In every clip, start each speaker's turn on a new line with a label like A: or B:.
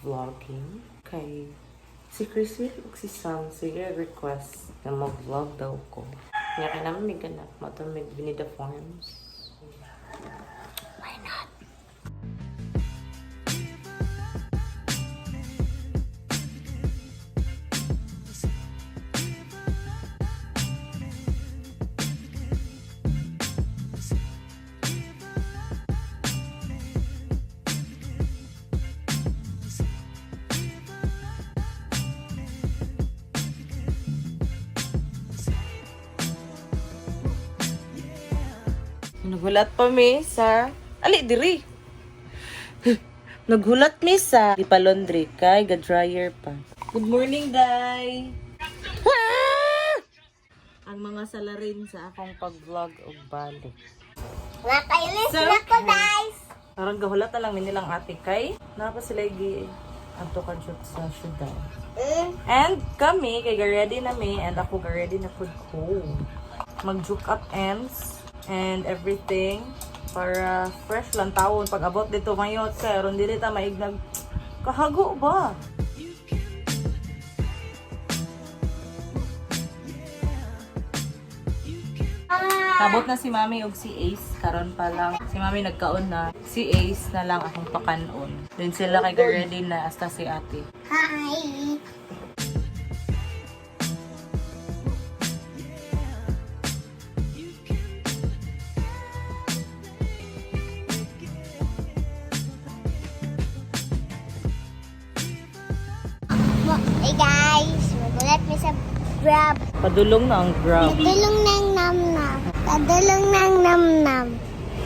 A: vlogging kay si Chrissy ug si Sam sige request na mag-vlog daw ko. Nga kay naman may ganap matamig Vinida Farms. Why not? Naghulat pa mi sa... Ali, diri! Naghulat mi sa... Di pa laundry kay, ga-dryer pa. Good morning, Day! Ang mga salarin sa akong pag-vlog o balik.
B: Nakailis na ko, guys!
A: Parang gahulat na lang nilang ate kay. Napa sila anto ka sa syudad. And kami, kay ga-ready na mi, and ako ga-ready na food ko. Mag-juke up ends. And everything para fresh lang taon pag abot dito mayot sir hindi ta maignag kahago ba abot na si Mami ug si Ace karon pa lang si Mami nagkaon na si Ace na lang akong pakanon then sila kay ready na hasta si ate.
B: Hi! Hey guys, magulat mi sa Grab.
A: Padulong na ang Grab.
B: Padulong ng nam-nam. Padulong ng nam-nam.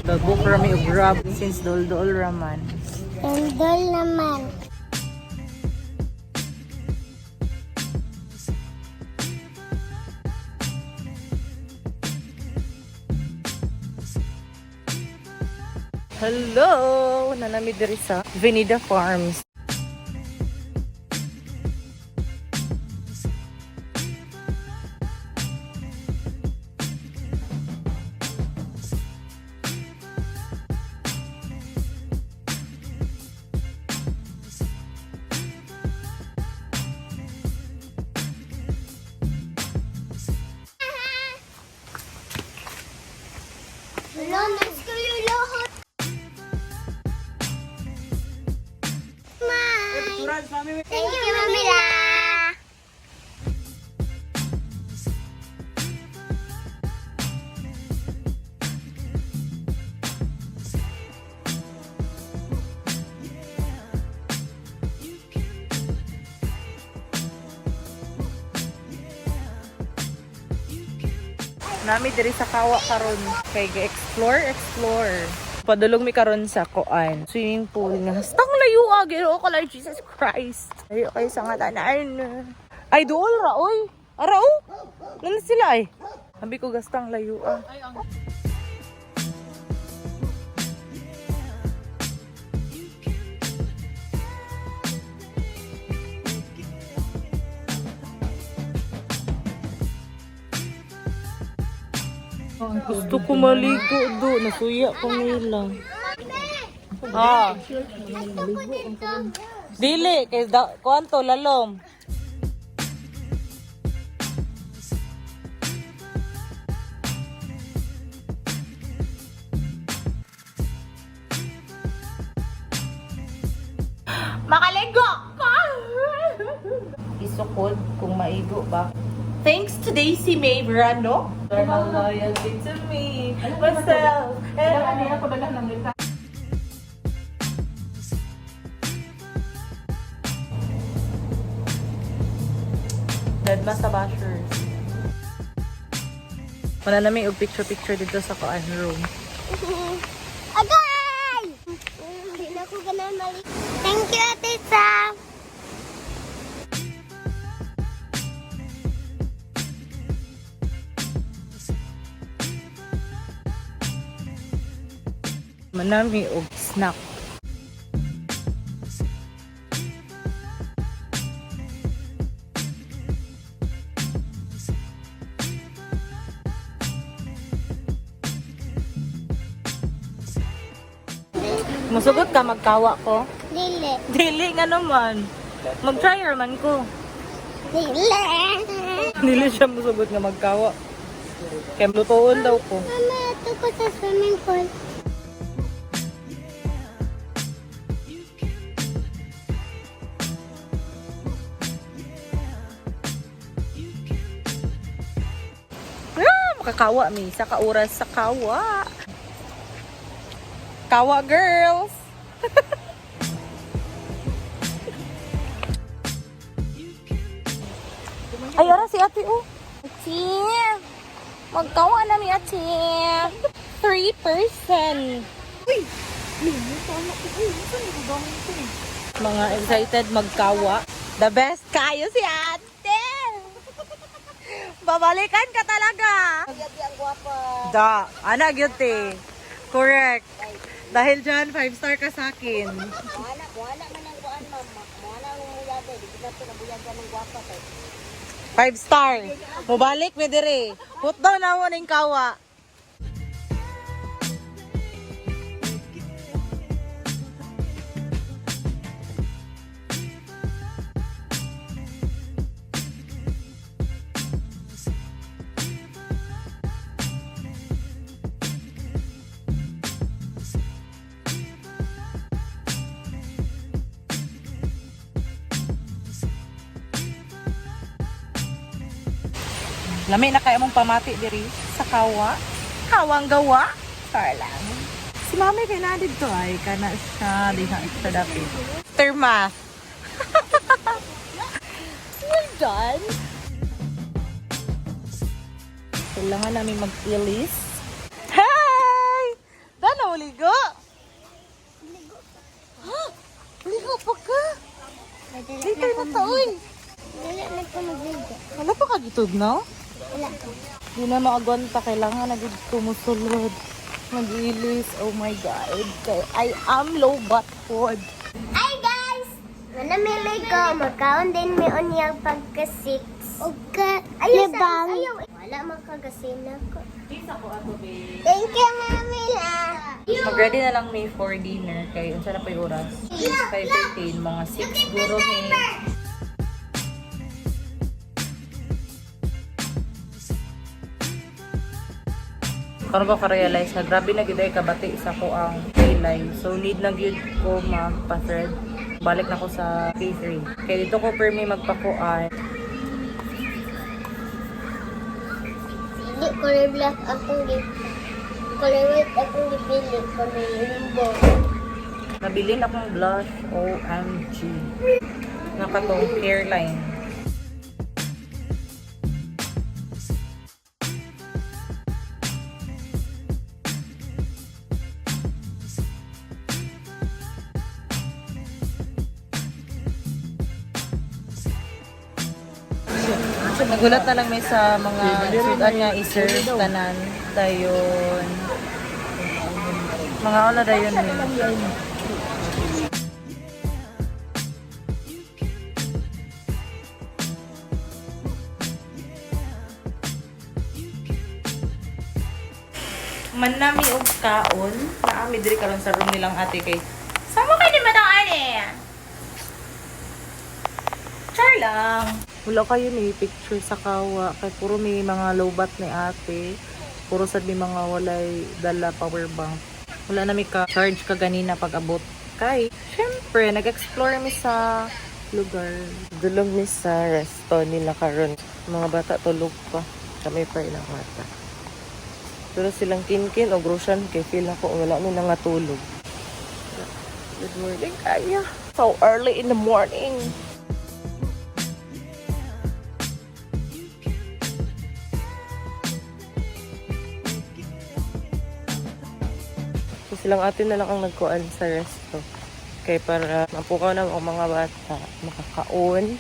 A: Nag-book rami og Grab since dol-dol raman.
B: Dol naman.
A: Hello! Nanami diri sa Vinida Farms.
B: Wala, mas kayo lahat. Thank you, Mamila.
A: Nami diri sa Kawa karon kay explore. Padulong mi karon sa Koan swimming pool nga hastang layo Ginoo ko lang Jesus Christ. Layo kay sa nga tanan. Ay duol ra oy. Ara oh. Nana sila ay. Sabi ko gastang layo Gusto ko maligo do, nasuya ko nila. Dili, kay kuanto lalom. Makaligo ka! Isukod kung maigo ba. Thanks to Daisy May Verano. For her loyalty to me, myself, and ako na lang ng lita. Deadma sa bashers. Wala namin yung picture dito sa Koan room.
B: Agay! Hindi na ako ganun mali. Thank you, Ate Sam.
A: Manami og snack. Musugot ka magkawa ko.
B: Dili.
A: Dili nga naman. Mag-try man ko.
B: Dili.
A: Dili siya musubot nga magkawa. Kaya lutuon daw ko.
B: Mama, ito ko sa swimming pool.
A: Makakawa mi. Sa kauras sa kawa. Kawa girls! Ay, ara si ate, oh. Ate, magkawa na mi ate. 3%. Uy! Mga excited magkawa. The best kayo si ate! Babalikan ka talaga! Da, anak yun te. Correct. Dahil dyan, 5-star ka sa akin.
B: Wala man ang kuan, mama. Wala ang muyaga. Di ko natin nabuyagan ng guwapa.
A: 5-star. Mubalik, me dire. Put down na mo ng kawa. Lami na kaya mong pamati diri sa kawa. Kawang gawa. Char lang. Si mami kay na dito ay kana siya di na extra dapit. Terma. We're done. Kailangan namin mag-ilis. Hey! Dano ligo? Ha? Ligo pa ka? Ligo na ta, uy.
B: Wala na ko magligo.
A: Wala pa ka gitod na?
B: Wala.
A: Di na maagwanta, kailangan na gid kumusulod. Mag-ilis, oh my God. Kay I am low butt food.
B: Hi guys! Manamili ko. Magkaon din may onyang pagka-6. Okay. Libang. Ayaw. Wala makagasin ako. Thank you, Mami la.
A: Mag-ready na lang may for dinner. Kay unsa na pa yung oras? 5:15, mga 6 siguro may. Karon ko ka-realize na grabe na gid ay kabati sa ko ang kaylay. So need na gyud ko magpa-thread. Balik na ko sa P3. Kaya dito ko per me magpakuan.
B: Hindi, color black akong gift. Color white akong gipili. Color rainbow.
A: Nabilin akong blush, OMG. Nakatong hairline. Nagulat na lang may sa mga sudan nga i-serve tanan dayon. Mga wala dayon ni. Man nami og kaon, naami diri karon sa room nilang ate kay. Sama kay ni madang ani. Char lang. Wala kayo ni picture sa kawa. Kay puro may mga lowbat ni ate. Puro sad may mga walay dala power bank. Wala na may ka-charge ka ganina pag abot. Kay, syempre, nag-explore mi sa lugar. Dulong mi sa resto nila karon. Mga bata tulog pa. Kami pa ilang mata. Pero silang kinkin o grosyan kay feel ako wala mi nga tulog. Good morning, kaya. So early in the morning. Silang atin na lang ang nagkuan sa resto. Kaya para mapukaw na ang mga bata, makakaon,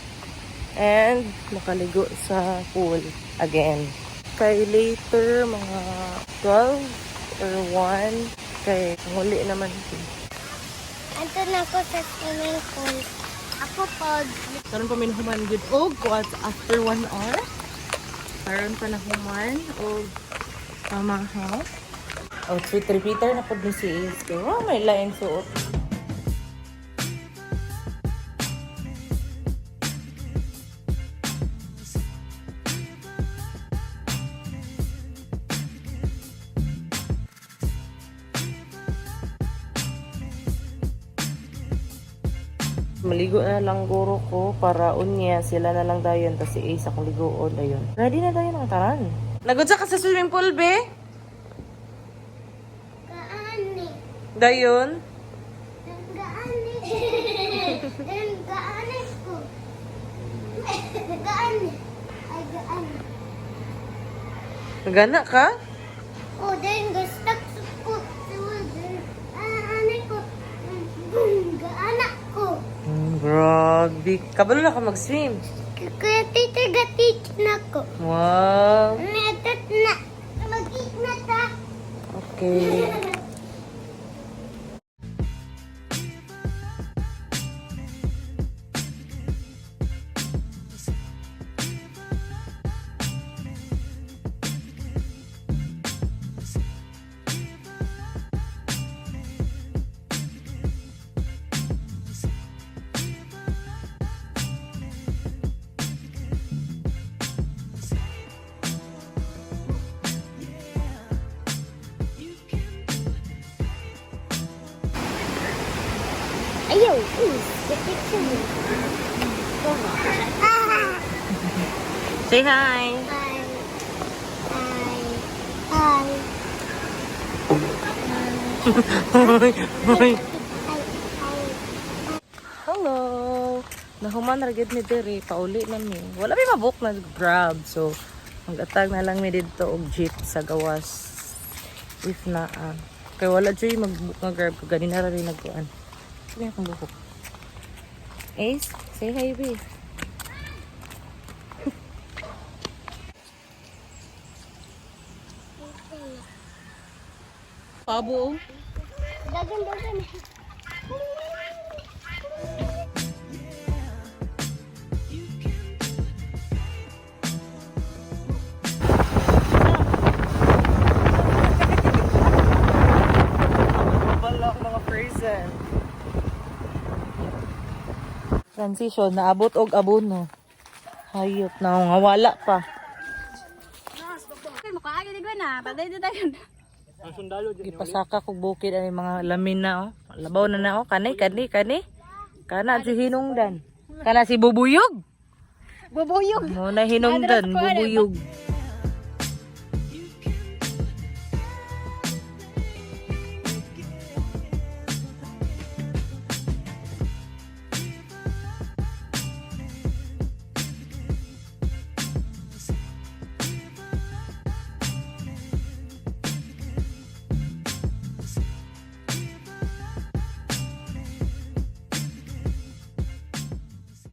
A: and makaligo sa pool again. Kay later, mga 12 or 1, kay huli naman.
B: Anto na ako sa swimming pool. Ako pag...
A: Karon pa minuhuman good og kuat after 1 hour. Karon pa nahuman og pamahaw. Outfit repeater na po ni si Ace. Oh, may laing suot. maligo na lang guro ko para unya sila na lang dayon tas si Ace akong ligoon dayon. Ready na dayon ang taran. Nagudsa ka sa swimming pool be?
B: Gaani.
A: Dayon.
B: Gaani. Gaani ko. Gaani. Ay, gaani.
A: Nagana ka?
B: Oh, then gastak ko. Gaani ko. Gaana ko.
A: Grabe. Kabalo na ka mag-swim.
B: Kaya titiga-teach na ko.
A: Wow.
B: Natat na. Mag-eat na ta.
A: Okay.
B: Ayaw. The picture mo.
A: Say hi.
B: Hi. Hi. Hi.
A: Hello. Nahuman ra gid mi diri, pauli na mi. Wala may mabuk na grab, so mag-atag na lang mi didto og jeep sa gawas. If na kay wala joy mag-book nga grab ko ganina ra rin nagkuan. Sige akong buhok. Ace, say hi be. Pabo.
B: Dagan.
A: Balak mga person. Transition, naabot og abono. Hayop na nga wala pa.
B: Mukaayo di ba na? Pagday di tayo.
A: Ipasaka kog bukid ani mga lamin na oh. Labaw na oh. Kani. Kana si hinungdan. Kana si bubuyog.
B: Bubuyog.
A: Mo na hinungdan, bubuyog.